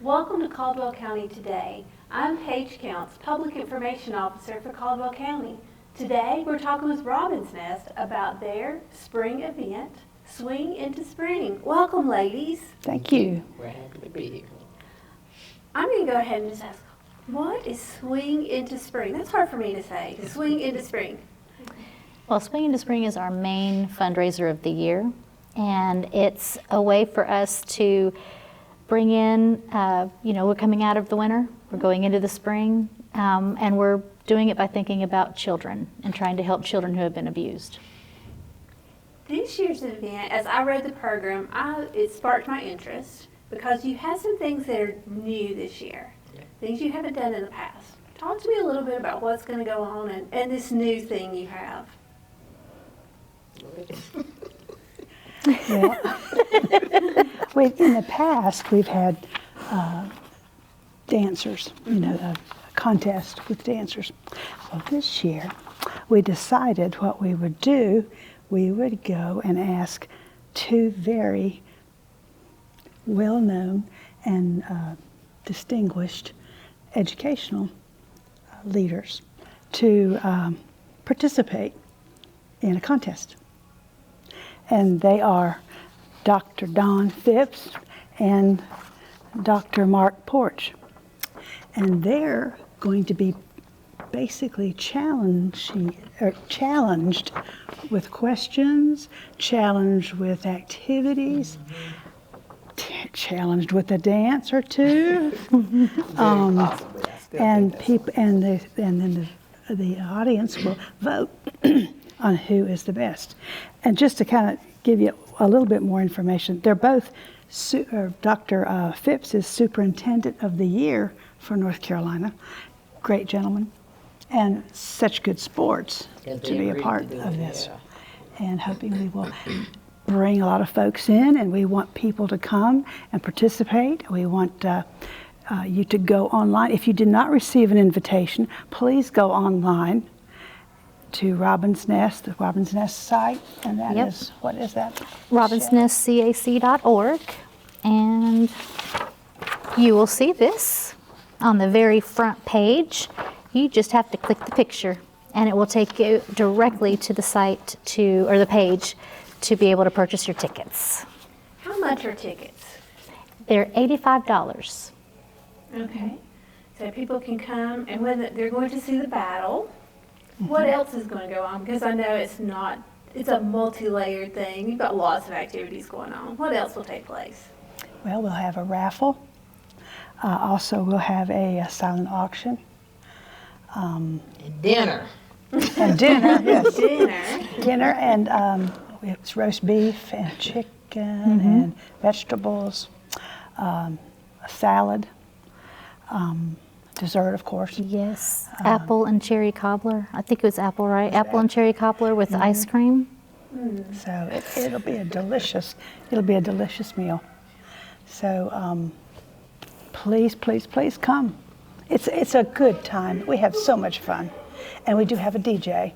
Welcome to Caldwell County Today. I'm Paige Counts, Public Information Officer for Caldwell County. Today we're talking with Robin's Nest about their spring event, Swing into Spring. Welcome, ladies. Thank you. We're happy to be here. I'm going to go ahead and just ask, what is Swing into Spring? That's hard for me to say, Swing into Spring. Well, Swing into Spring is our main fundraiser of the year, and it's a way for us to bring in, we're coming out of the winter, we're going into the spring, and we're doing it by thinking about children and trying to help children who have been abused. This year's event, as I read the program, it sparked my interest because you have some things that are new this year, things you haven't done in the past. Talk to me a little bit about what's going to go on and this new thing you have. In the past, we've had dancers, a contest with dancers. Well, this year, we decided what we would do. We would go and ask two very well-known and distinguished educational leaders to participate in a contest. And they are Dr. Don Phipps and Dr. Mark Porch. And they're going to be basically challenged with questions, challenged with activities, challenged with a dance or two. And then the audience will vote on who is the best. And just to kind of give you a little bit more information, they're both, Dr. Phipps is Superintendent of the Year for North Carolina. Great gentleman, and such good sports to be a part of this. And hoping we will bring a lot of folks in, and we want people to come and participate. We want you to go online. If you did not receive an invitation, please go online to Robin's Nest, the Robin's Nest site, and that is, what is that? robinsnestcac.org, and you will see this on the very front page. You just have to click the picture, and it will take you directly to the site or the page to be able to purchase your tickets. How much are tickets? They're $85. Okay, so people can come, and when they're going to see the battle, what else is going to go on? Because I know it's a multi-layered thing. You've got lots of activities going on. What else will take place? Well, we'll have a raffle. Also, we'll have a silent auction. And dinner. And dinner, yes. Dinner, and it's roast beef and chicken and vegetables, a salad, dessert, of course. Yes, apple and cherry cobbler. I think it was apple, right? Apple and cherry cobbler with ice cream. So it'll be a delicious meal. So please come. It's a good time. We have so much fun, and we do have a DJ.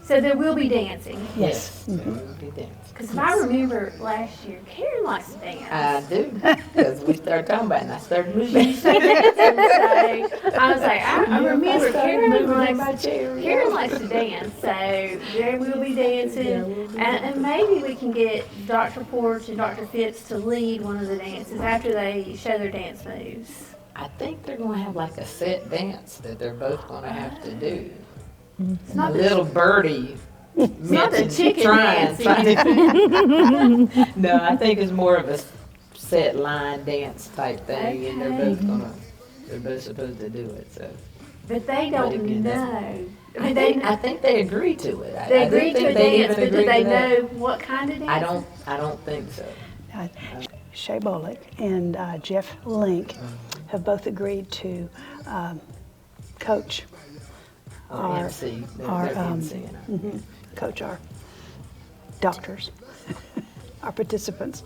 So there will be dancing. Yes. There will be dancing. Because if I remember last year, Karen likes to dance. I do, because we started talking about it and I started moving. So I was like, I remember Karen likes to dance, so there will be dancing. And maybe we can get Dr. Porch and Dr. Phipps to lead one of the dances after they show their dance moves. I think they're going to have like a set dance that they're both going to have to do. It's not a little birdie. It's not the chicken dancing. No, I think it's more of a set line dance type thing, and they're both supposed to do it. So, but they don't know. I think they agree to it. They agree to a dance, but do they know what kind of dance? I don't think so. Shay Bullock and Jeff Link have both agreed to coach coach our doctors, our participants.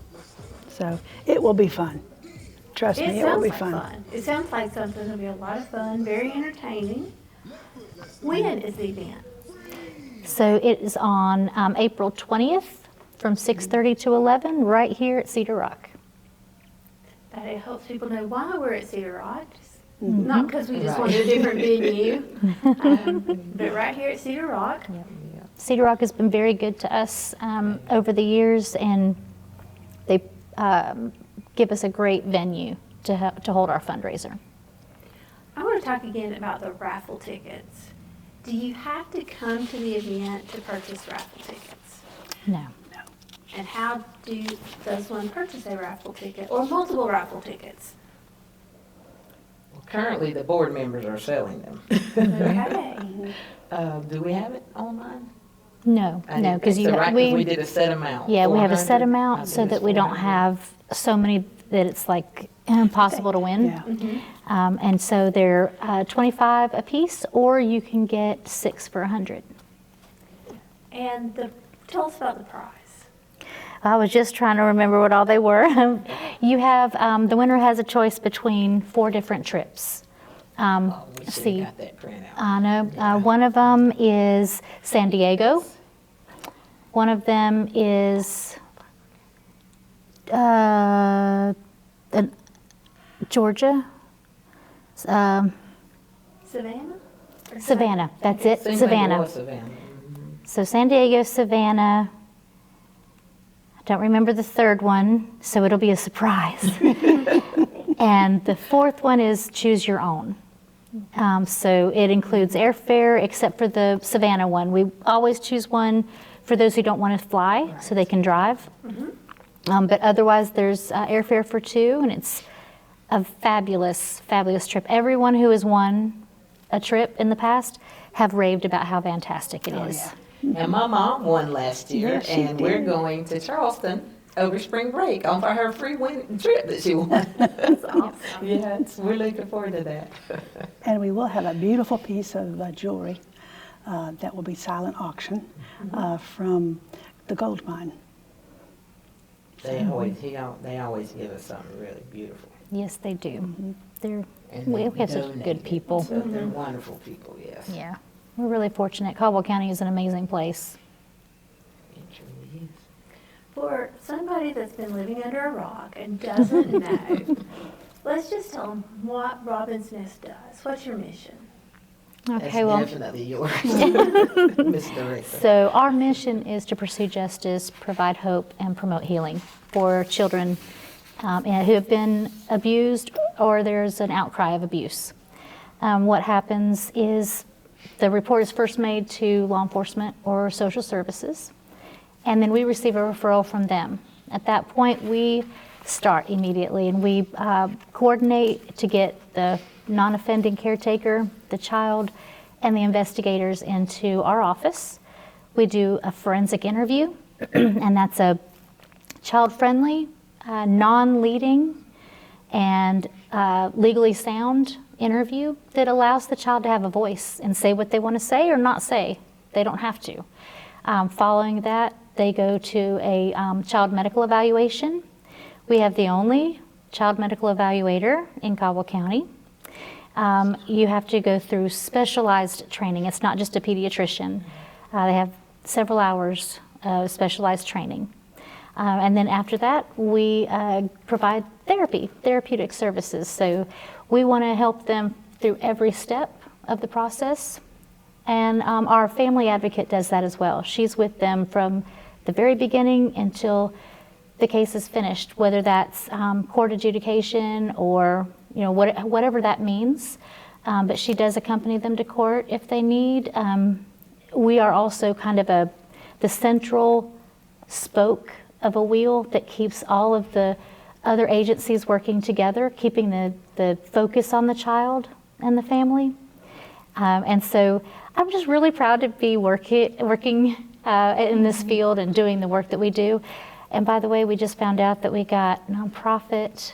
So it will be fun. Trust me, it will be fun. It sounds like something that'll be a lot of fun, very entertaining. When is the event? So it is on April 20th from 6:30 to 11 right here at Cedar Rock. it helps people know why we're at Cedar Rock. Not because we just wanted a different venue, but right here at Cedar Rock. Cedar Rock has been very good to us over the years, and they give us a great venue to hold our fundraiser. I want to talk again about the raffle tickets. Do you have to come to the event to purchase raffle tickets? No. And how does one purchase a raffle ticket or multiple raffle tickets? Well, currently, the board members are selling them. Okay. Do we have it online? No, because we did a set amount. Yeah, we have a set 400? I amount think so it's that we don't 400. have so many that it's like impossible to win. Yeah. And so they're 25 a piece, or you can get 6 for 100. And tell us about the prize. I was just trying to remember what all they were. You have, the winner has a choice between 4 different trips. We Let's should see. have got that printout. I know. One of them is San Diego. One of them is Georgia. Savannah? Or Savannah. That's it. Seems like it Savannah. was Savannah. So San Diego, Savannah. I don't remember the third one, so it'll be a surprise. And the fourth one is choose your own. So it includes airfare, except for the Savannah one. We always choose one for those who don't want to fly, so they can drive. But otherwise, there's airfare for 2, and it's a fabulous, fabulous trip. Everyone who has won a trip in the past have raved about how fantastic it is. yeah. And my mom won last year, Yes, she and we're did. going to Charleston over spring break on for her free trip that she won. That's awesome. Yes, we're looking forward to that. And we will have a beautiful piece of jewelry that will be silent auction from the gold mine. They always give us something really beautiful. Yes, they do. They're And we they have such donate good it, people. so they're wonderful people, yes. Yeah, we're really fortunate. Caldwell County is an amazing place. It truly is. For somebody that's been living under a rock and doesn't know, let's just tell them what Robin's Nest does. What's your mission? That's Okay, well, definitely yours, Ms. Director. so our mission is to pursue justice, provide hope, and promote healing for children who have been abused or there's an outcry of abuse. What happens is the report is first made to law enforcement or social services, and then we receive a referral from them. At that point, we start immediately, and we coordinate to get the non-offending caretaker, the child, and the investigators into our office. We do a forensic interview, and that's a child-friendly, non-leading, and legally sound interview that allows the child to have a voice and say what they want to say or not say. They don't have to. Following that, they go to a child medical evaluation. We have the only child medical evaluator in Caldwell County. You have to go through specialized training. It's not just a pediatrician. They have several hours of specialized training. And then after that, we provide therapeutic services. So we want to help them through every step of the process. And our family advocate does that as well. She's with them from the very beginning until the case is finished, whether that's court adjudication or whatever that means. But she does accompany them to court if they need. We are also kind of the central spoke of a wheel that keeps all of the other agencies working together, keeping the focus on the child and the family. And so I'm just really proud to be working in this field and doing the work that we do. And by the way, we just found out that we got Nonprofit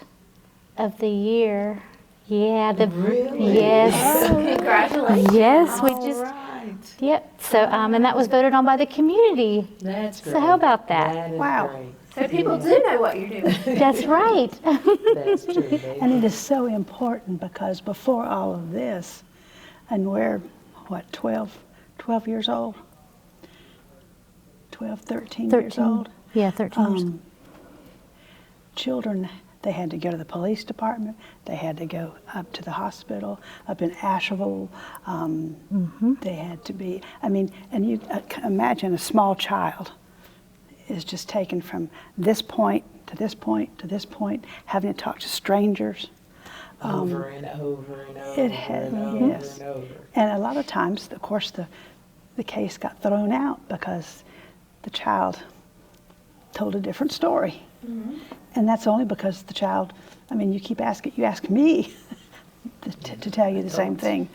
of the Year. Yeah, Really? Yes. Oh, congratulations. Yes, we All just, right. yep. So, and that was voted on by the community. That's great. So how about that? That is Wow. great. So people do know what you're doing. That's right. That's true. They And do. it is so important because before all of this, and we're, 12 years old? 13 years 13. old? Yeah, 13 years. Children They had to go to the police department. They had to go up to the hospital, up in Asheville. They had to be, I mean, and you imagine a small child is just taken from this point to this point to this point, having to talk to strangers. Over and over and over It had, and over yes. and over. And a lot of times, of course, the case got thrown out because the child told a different story. And that's only because the child, I mean, you ask me to tell you the same thing,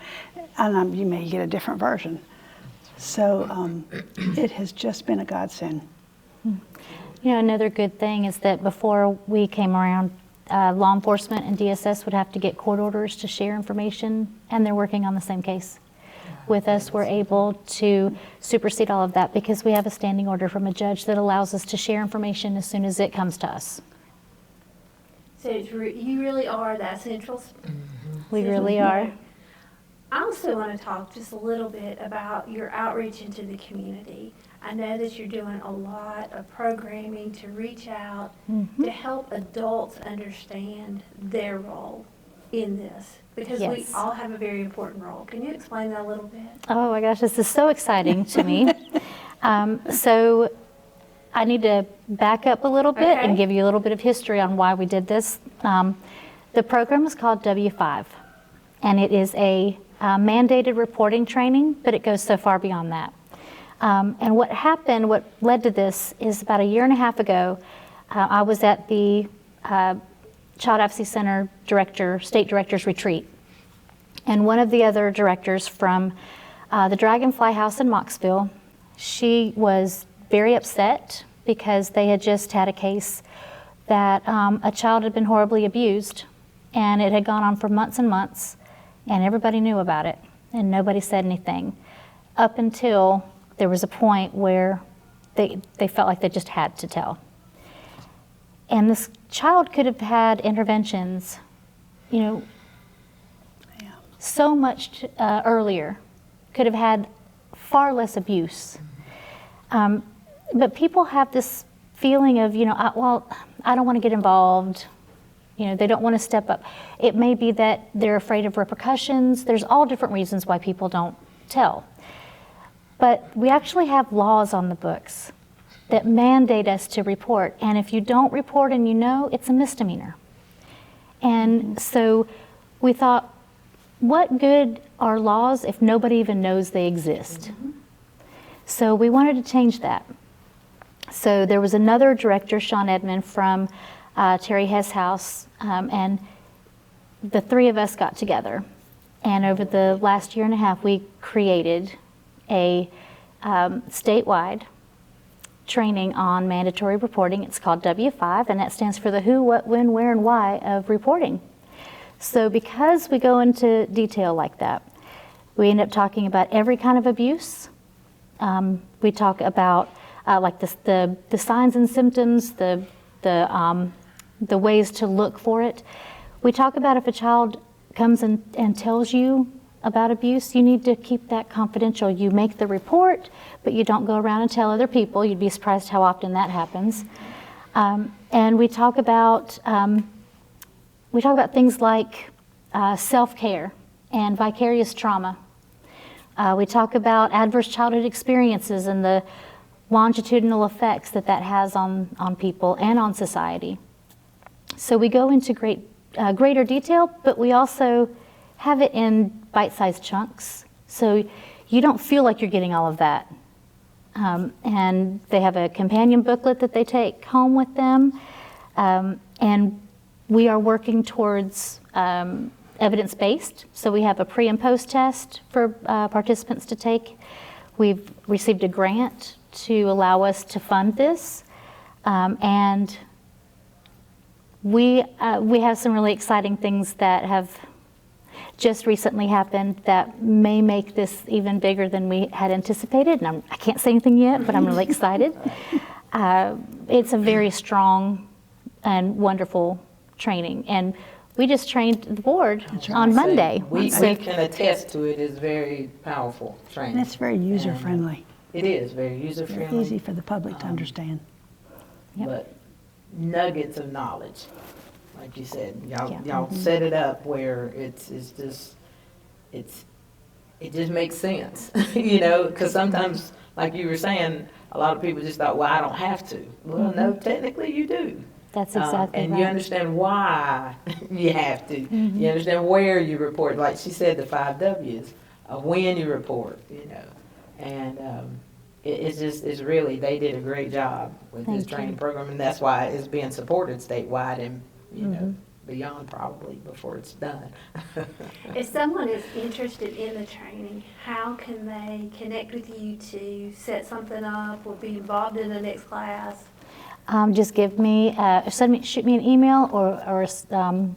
and you may get a different version. So it has just been a godsend. You know, another good thing is that before we came around, law enforcement and DSS would have to get court orders to share information, and they're working on the same case. With us, we're able to supersede all of that because we have a standing order from a judge that allows us to share information as soon as it comes to us. So you really are that central. We really are. I also want to talk just a little bit about your outreach into the community. I know that you're doing a lot of programming to reach out to help adults understand their role in this, because we Yes. all have a very important role. Can you explain that a little bit? Oh my gosh, this is so exciting to me. So I need to back up a little bit Okay. and give you a little bit of history on why we did this. The program is called W5, and it is a mandated reporting training, but it goes so far beyond that. And what happened, what led to this, is about a year and a half ago, I was at the Child Advocacy Center State Director's Retreat. And one of the other directors from the Dragonfly House in Moxville, she was very upset because they had just had a case that a child had been horribly abused, and it had gone on for months and months, and everybody knew about it, and nobody said anything, up until there was a point where they felt like they just had to tell. And this child could have had interventions, you know, so much earlier, could have had far less abuse. But people have this feeling of, you know, I don't want to get involved. You know, they don't want to step up. It may be that they're afraid of repercussions. There's all different reasons why people don't tell. But we actually have laws on the books that mandate us to report. And if you don't report and you know, it's a misdemeanor. And so we thought, what good are laws if nobody even knows they exist? So we wanted to change that. So there was another director, Sean Edmond, from Terry Hess House, and the three of us got together. And over the last year and a half, we created a statewide training on mandatory reporting. It's called W5, and that stands for the who, what, when, where, and why of reporting. So because we go into detail like that, we end up talking about every kind of abuse. We talk about like the signs and symptoms, the ways to look for it. We talk about if a child comes and tells you about abuse, you need to keep that confidential. You make the report, but you don't go around and tell other people. You'd be surprised how often that happens. And we talk about things like self-care and vicarious trauma. We talk about adverse childhood experiences and the longitudinal effects that has on people and on society. So we go into greater detail, but we also have it in bite-sized chunks, so you don't feel like you're getting all of that. And they have a companion booklet that they take home with them, and we are working towards evidence-based, so we have a pre and post test for participants to take. We've received a grant to allow us to fund this, and we have some really exciting things that have just recently happened that may make this even bigger than we had anticipated. And I can't say anything yet, but I'm really excited. It's a very strong and wonderful training. And we just trained the board on Monday. We can attest to it. It's very powerful training. And it's very user-friendly. It is very user-friendly. Easy for the public to understand. Yep. But nuggets of knowledge. like you said, y'all, Yeah. y'all set it up where it just makes sense, you know, because sometimes, like you were saying, a lot of people just thought, well, I don't have to. Well, no, technically you do. That's exactly And right. you understand why you have to. Mm-hmm. You understand where you report, like she said, the 5 W's, when you report, you know. And it's really, they did a great job with this Thank you. training program, and that's why it's being supported statewide and, you Mm-hmm. know, beyond probably before it's done. If someone is interested in the training, how can they connect with you to set something up or be involved in the next class? Just shoot me an email or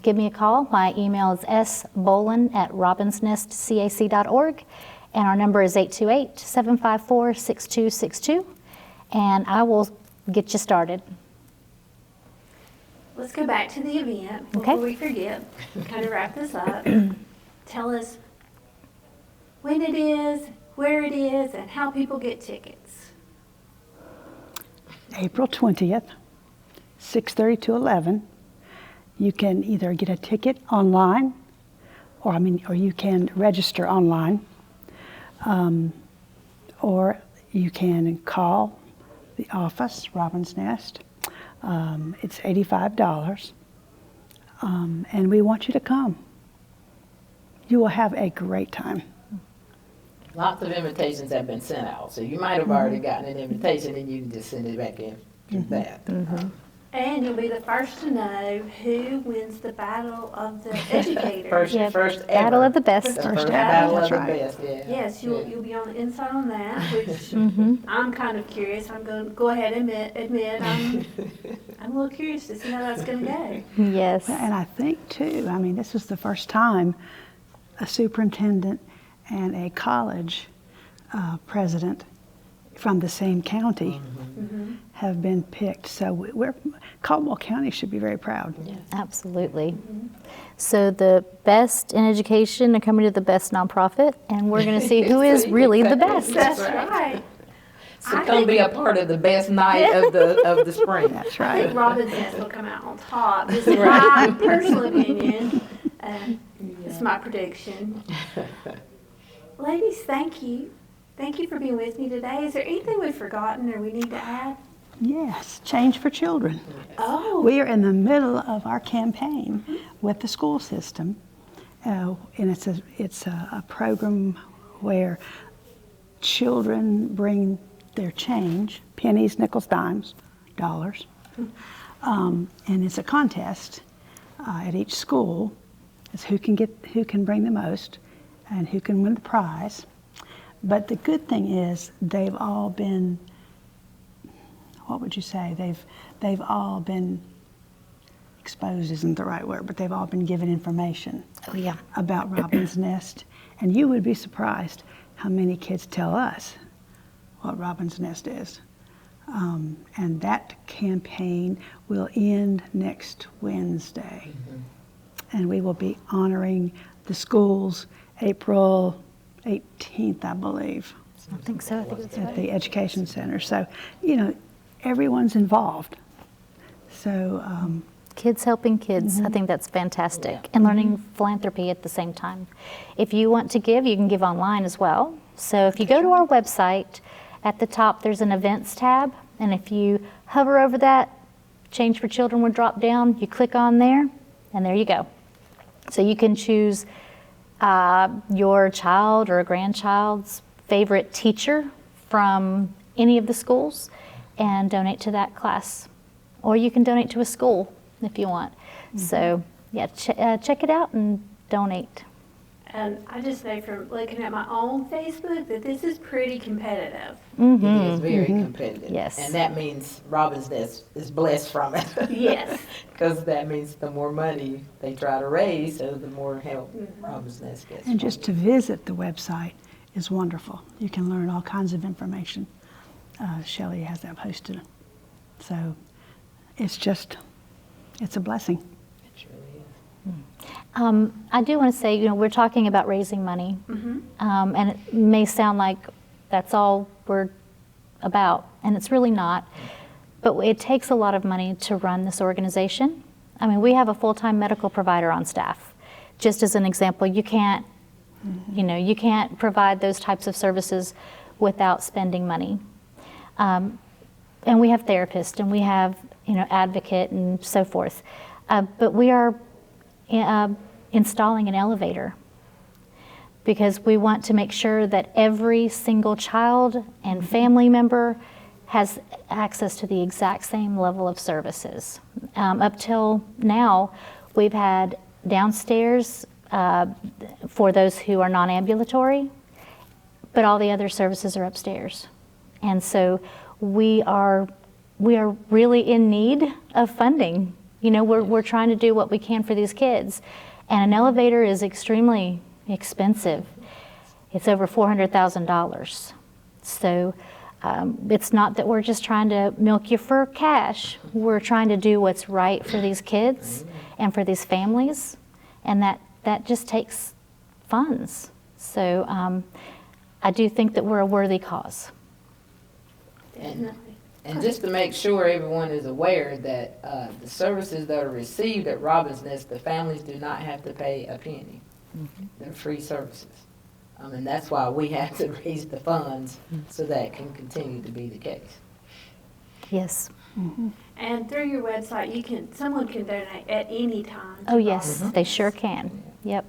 give me a call. My email is sbolin@robinsnestcac.org, and our number is 828-754-6262, and I will get you started. Let's go back to the event Okay. before we forget. Kind of wrap this up. Tell us when it is, where it is, and how people get tickets. April 20th, 6:30 to 11. You can either get a ticket online, or you can register online, or you can call the office, Robin's Nest. It's $85, and we want you to come. You will have a great time. Lots of invitations have been sent out, so you might have already gotten an invitation and you can just send it back in through that. And you'll be the first to know who wins the battle of the educators. First, Yep. first ever. Battle of the best. The First first ever, battle that's of the right. best, yeah. Yes, Yeah. you'll be on the inside on that, which Mm-hmm. I'm kind of curious. I'm going to go ahead and admit I'm a little curious to see how that's going to go. Yes. And I think too, this is the first time a superintendent and a college president from the same county have been picked. So Caldwell County should be very proud. Absolutely. So the best in education are coming to the best nonprofit, and we're going to see who is really the best. That's right. So I come think- be a part of the best night of the spring. That's I think right. Robin's Nest will come out on top. This is my personal opinion. It's my prediction. Ladies, thank you. Thank you for being with me today. Is there anything we've forgotten or we need to add? Yes, Change for Children. Oh, We are in the middle of our campaign with the school system, and it's a program where children bring their change, pennies, nickels, dimes, dollars, and it's a contest at each school. It's who can bring the most and who can win the prize. But the good thing is they've all been, what would you say? They've all been exposed isn't the right word, but they've all been given information Oh, yeah. about Robin's Nest. And you would be surprised how many kids tell us what Robin's Nest is. And that campaign will end next Wednesday. And we will be honoring the schools April 18th, I believe, I think so. I think it's at right. the Education Center. So, everyone's involved. So, Kids helping kids. I think that's fantastic. And learning philanthropy at the same time. If you want to give, you can give online as well. So if you go to our website, at the top there's an events tab. And if you hover over that, Change for Children will drop down. You click on there, and there you go. So you can choose your child or a grandchild's favorite teacher from any of the schools and donate to that class. Or you can donate to a school if you want. So yeah, check it out and donate. and I just know from looking at my own Facebook that this is pretty competitive. It is very competitive. Yes. And that means Robin's Nest is blessed from it. Yes. Because that means the more money they try to raise, so the more help Robin's Nest gets. and just to visit the website is wonderful. You can learn all kinds of information. Shelley has that posted. So it's a blessing. It really is. I do want to say, we're talking about raising money, and it may sound like that's all we're about, and it's really not. But it takes a lot of money to run this organization. I mean, we have a full-time medical provider on staff. Just as an example, you can't, you can't provide those types of services without spending money. And we have therapists, and we have, advocate and so forth. But we are installing an elevator because we want to make sure that every single child and family member has access to the exact same level of services. Up till now, we've had downstairs for those who are non-ambulatory, but all the other services are upstairs. And so we are really in need of funding. We're trying to do what we can for these kids. And an elevator is extremely expensive. It's over $400,000. So it's not that we're just trying to milk you for cash. We're trying to do what's right for these kids and for these families. And that just takes funds. So I do think that we're a worthy cause. And just to make sure everyone is aware that the services that are received at Robin's Nest, the families do not have to pay a penny. They're free services. And that's why we have to raise the funds so that can continue to be the case. Yes. And through your website, someone can donate at any time. Oh, yes, they sure can. Yep.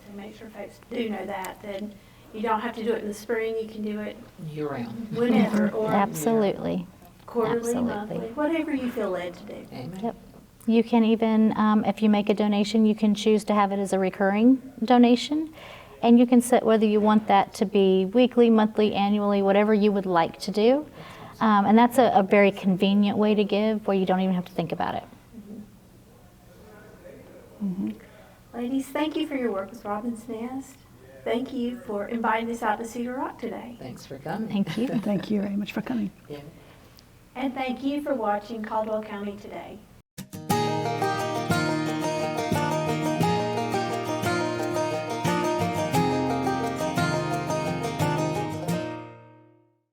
So make sure folks do know that. Then you don't have to do it in the spring. You can do it Year round. whenever, or Absolutely. quarterly, Absolutely. monthly, whatever you feel led to do. Amen. Yep. You can even, if you make a donation, you can choose to have it as a recurring donation. And you can set whether you want that to be weekly, monthly, annually, whatever you would like to do. And that's a very convenient way to give where you don't even have to think about it. Ladies, thank you for your work with Robin's Nest. Thank you for inviting us out to Cedar Rock today. Thanks for coming. Thank you. Thank you very much for coming. Yeah. And thank you for watching Caldwell County Today.